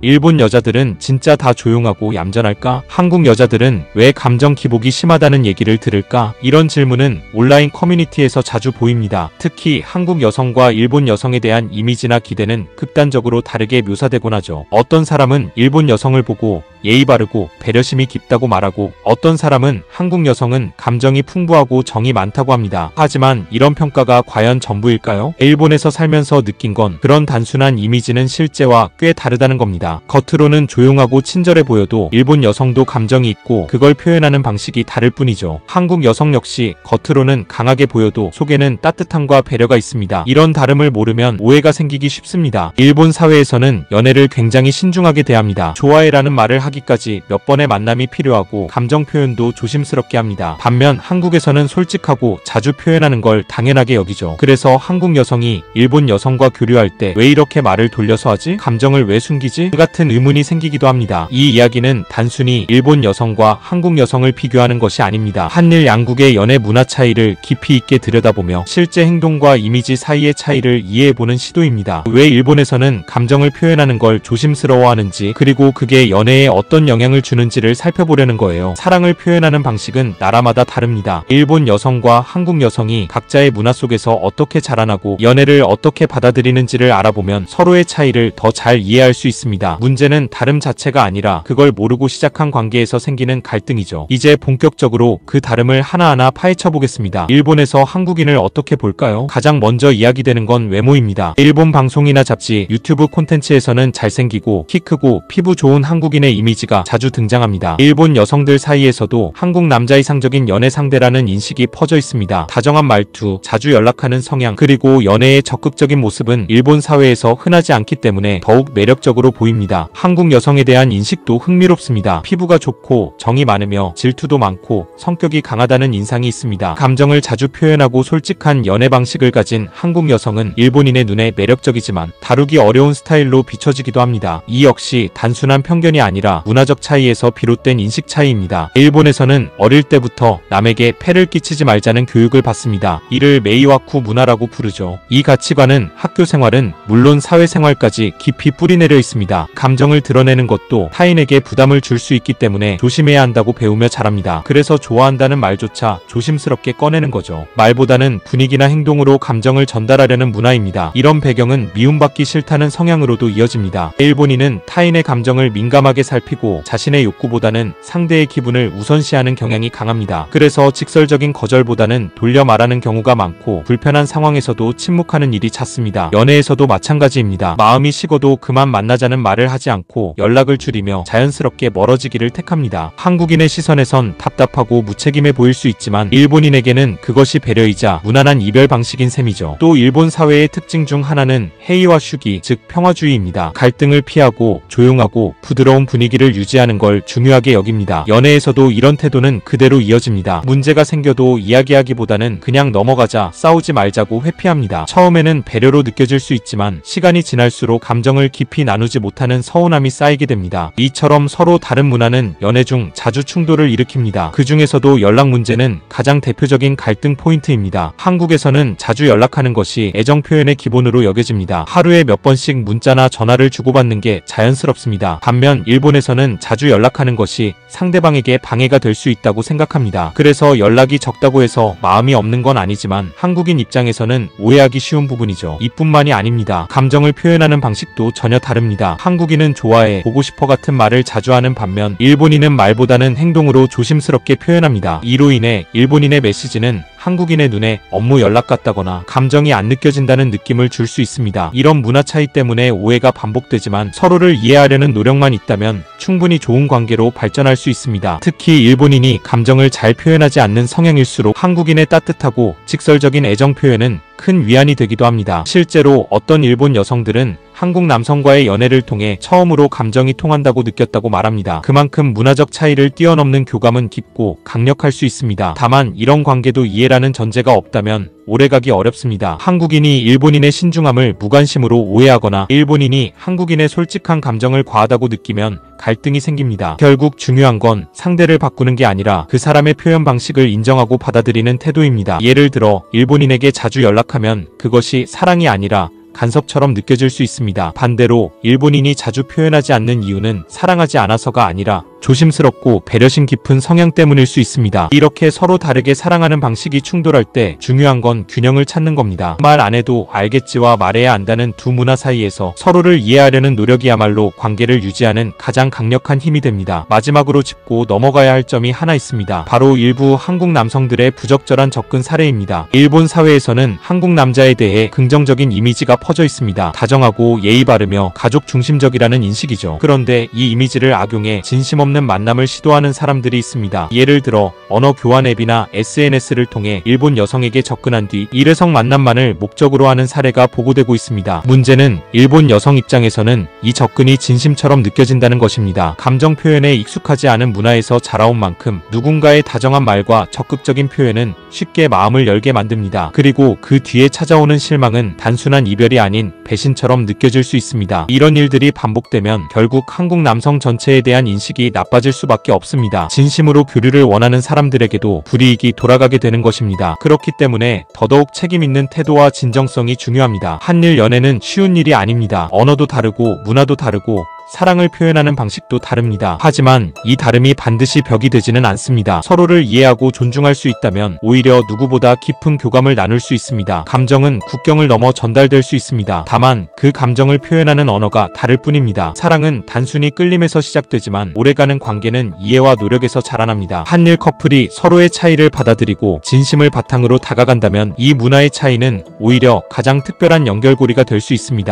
일본 여자들은 진짜 다 조용하고 얌전할까? 한국 여자들은 왜 감정 기복이 심하다는 얘기를 들을까? 이런 질문은 온라인 커뮤니티에서 자주 보입니다. 특히 한국 여성과 일본 여성에 대한 이미지나 기대는 극단적으로 다르게 묘사되곤 하죠. 어떤 사람은 일본 여성을 보고 예의 바르고 배려심이 깊다고 말하고, 어떤 사람은 한국 여성은 감정이 풍부하고 정이 많다고 합니다. 하지만 이런 평가가 과연 전부일까요? 일본에서 살면서 느낀 건 그런 단순한 이미지는 실제와 꽤 다르다는 겁니다. 겉으로는 조용하고 친절해 보여도 일본 여성도 감정이 있고 그걸 표현하는 방식이 다를 뿐이죠. 한국 여성 역시 겉으로는 강하게 보여도 속에는 따뜻함과 배려가 있습니다. 이런 다름을 모르면 오해가 생기기 쉽습니다. 일본 사회에서는 연애를 굉장히 신중하게 대합니다. 좋아해라는 말을 하기까지 몇 번의 만남이 필요하고 감정 표현도 조심스럽게 합니다. 반면 한국에서는 솔직하고 자주 표현하는 걸 당연하게 여기죠. 그래서 한국 여성이 일본 여성과 교류할 때 왜 이렇게 말을 돌려서 하지? 감정을 왜 숨기지? 같은 의문이 생기기도 합니다. 이 이야기는 단순히 일본 여성과 한국 여성을 비교하는 것이 아닙니다. 한일 양국의 연애 문화 차이를 깊이 있게 들여다보며 실제 행동과 이미지 사이의 차이를 이해해보는 시도입니다. 왜 일본에서는 감정을 표현하는 걸 조심스러워하는지, 그리고 그게 연애에 어떤 영향을 주는지를 살펴보려는 거예요. 사랑을 표현하는 방식은 나라마다 다릅니다. 일본 여성과 한국 여성이 각자의 문화 속에서 어떻게 자라나고 연애를 어떻게 받아들이는지를 알아보면 서로의 차이를 더 잘 이해할 수 있습니다. 문제는 다름 자체가 아니라 그걸 모르고 시작한 관계에서 생기는 갈등이죠. 이제 본격적으로 그 다름을 하나하나 파헤쳐 보겠습니다. 일본에서 한국인을 어떻게 볼까요? 가장 먼저 이야기되는 건 외모입니다. 일본 방송이나 잡지, 유튜브 콘텐츠에서는 잘생기고 키 크고 피부 좋은 한국인의 이미지가 자주 등장합니다. 일본 여성들 사이에서도 한국 남자 이상적인 연애 상대라는 인식이 퍼져 있습니다. 다정한 말투, 자주 연락하는 성향, 그리고 연애의 적극적인 모습은 일본 사회에서 흔하지 않기 때문에 더욱 매력적으로 보입니다. 한국 여성에 대한 인식도 흥미롭습니다. 피부가 좋고 정이 많으며 질투도 많고 성격이 강하다는 인상이 있습니다. 감정을 자주 표현하고 솔직한 연애 방식을 가진 한국 여성은 일본인의 눈에 매력적이지만 다루기 어려운 스타일로 비춰지기도 합니다. 이 역시 단순한 편견이 아니라 문화적 차이에서 비롯된 인식 차이입니다. 일본에서는 어릴 때부터 남에게 폐를 끼치지 말자는 교육을 받습니다. 이를 메이와쿠 문화라고 부르죠. 이 가치관은 학교 생활은 물론 사회생활까지 깊이 뿌리내려 있습니다. 감정을 드러내는 것도 타인에게 부담을 줄 수 있기 때문에 조심해야 한다고 배우며 자랍니다. 그래서 좋아한다는 말조차 조심스럽게 꺼내는 거죠. 말보다는 분위기나 행동으로 감정을 전달하려는 문화입니다. 이런 배경은 미움받기 싫다는 성향으로도 이어집니다. 일본인은 타인의 감정을 민감하게 살피고 자신의 욕구보다는 상대의 기분을 우선시하는 경향이 강합니다. 그래서 직설적인 거절보다는 돌려 말하는 경우가 많고 불편한 상황에서도 침묵하는 일이 잦습니다. 연애에서도 마찬가지입니다. 마음이 식어도 그만 만나자는 말을 하지 않고 연락을 줄이며 자연스럽게 멀어지기를 택합니다. 한국인의 시선에선 답답하고 무책임해 보일 수 있지만 일본인에게는 그것이 배려이자 무난한 이별 방식인 셈이죠. 또 일본 사회의 특징 중 하나는 헤이와 슈기, 즉 평화주의입니다. 갈등을 피하고 조용하고 부드러운 분위기를 유지하는 걸 중요하게 여깁니다. 연애에서도 이런 태도는 그대로 이어집니다. 문제가 생겨도 이야기하기보다는 그냥 넘어가자, 싸우지 말자고 회피합니다. 처음에는 배려로 느껴질 수 있지만 시간이 지날수록 감정을 깊이 나누지 못하는 서운함이 쌓이게 됩니다. 이처럼 서로 다른 문화는 연애 중 자주 충돌을 일으킵니다. 그 중에서도 연락 문제는 가장 대표적인 갈등 포인트입니다. 한국에서는 자주 연락하는 것이 애정 표현의 기본으로 여겨집니다. 하루에 몇 번씩 문자나 전화를 주고받는 게 자연스럽습니다. 반면 일본에서는 자주 연락하는 것이 상대방에게 방해가 될 수 있다고 생각합니다. 그래서 연락이 적다고 해서 마음이 없는 건 아니지만 한국인 입장에서는 오해하기 쉬운 부분이죠. 이뿐만이 아닙니다. 감정을 표현하는 방식도 전혀 다릅니다. 한국인은 좋아해, 보고 싶어 같은 말을 자주 하는 반면 일본인은 말보다는 행동으로 조심스럽게 표현합니다. 이로 인해 일본인의 메시지는 한국인의 눈에 업무 연락 같다거나 감정이 안 느껴진다는 느낌을 줄 수 있습니다. 이런 문화 차이 때문에 오해가 반복되지만 서로를 이해하려는 노력만 있다면 충분히 좋은 관계로 발전할 수 있습니다. 특히 일본인이 감정을 잘 표현하지 않는 성향일수록 한국인의 따뜻하고 직설적인 애정 표현은 큰 위안이 되기도 합니다. 실제로 어떤 일본 여성들은 한국 남성과의 연애를 통해 처음으로 감정이 통한다고 느꼈다고 말합니다. 그만큼 문화적 차이를 뛰어넘는 교감은 깊고 강력할 수 있습니다. 다만 이런 관계도 이해라는 전제가 없다면 오래가기 어렵습니다. 한국인이 일본인의 신중함을 무관심으로 오해하거나 일본인이 한국인의 솔직한 감정을 과하다고 느끼면 갈등이 생깁니다. 결국 중요한 건 상대를 바꾸는 게 아니라 그 사람의 표현 방식을 인정하고 받아들이는 태도입니다. 예를 들어 일본인에게 자주 연락하면 그것이 사랑이 아니라 간섭처럼 느껴질 수 있습니다. 반대로 일본인이 자주 표현하지 않는 이유는 사랑하지 않아서가 아니라 조심스럽고 배려심 깊은 성향 때문일 수 있습니다. 이렇게 서로 다르게 사랑하는 방식이 충돌할 때 중요한 건 균형을 찾는 겁니다. 말 안 해도 알겠지와 말해야 안다는 두 문화 사이에서 서로를 이해하려는 노력이야말로 관계를 유지하는 가장 강력한 힘이 됩니다. 마지막으로 짚고 넘어가야 할 점이 하나 있습니다. 바로 일부 한국 남성들의 부적절한 접근 사례입니다. 일본 사회에서는 한국 남자에 대해 긍정적인 이미지가 퍼져 있습니다. 다정하고 예의 바르며 가족 중심적이라는 인식이죠. 그런데 이 이미지를 악용해 진심 없는 만남을 시도하는 사람들이 있습니다. 예를 들어 언어 교환 앱이나 SNS를 통해 일본 여성에게 접근한 뒤 일회성 만남만을 목적으로 하는 사례가 보고되고 있습니다. 문제는 일본 여성 입장에서는 이 접근이 진심처럼 느껴진다는 것입니다. 감정 표현에 익숙하지 않은 문화에서 자라온 만큼 누군가의 다정한 말과 적극적인 표현은 쉽게 마음을 열게 만듭니다. 그리고 그 뒤에 찾아오는 실망은 단순한 이별이 아닌 배신처럼 느껴질 수 있습니다. 이런 일들이 반복되면 결국 한국 남성 전체에 대한 인식이 나빠질 수밖에 없습니다. 진심으로 교류를 원하는 사람들에게도 불이익이 돌아가게 되는 것입니다. 그렇기 때문에 더더욱 책임 있는 태도와 진정성이 중요합니다. 한일 연애는 쉬운 일이 아닙니다. 언어도 다르고 문화도 다르고 사랑을 표현하는 방식도 다릅니다. 하지만 이 다름이 반드시 벽이 되지는 않습니다. 서로를 이해하고 존중할 수 있다면 오히려 누구보다 깊은 교감을 나눌 수 있습니다. 감정은 국경을 넘어 전달될 수 있습니다. 다만 그 감정을 표현하는 언어가 다를 뿐입니다. 사랑은 단순히 끌림에서 시작되지만 오래가는 관계는 이해와 노력에서 자라납니다. 한일 커플이 서로의 차이를 받아들이고 진심을 바탕으로 다가간다면 이 문화의 차이는 오히려 가장 특별한 연결고리가 될 수 있습니다.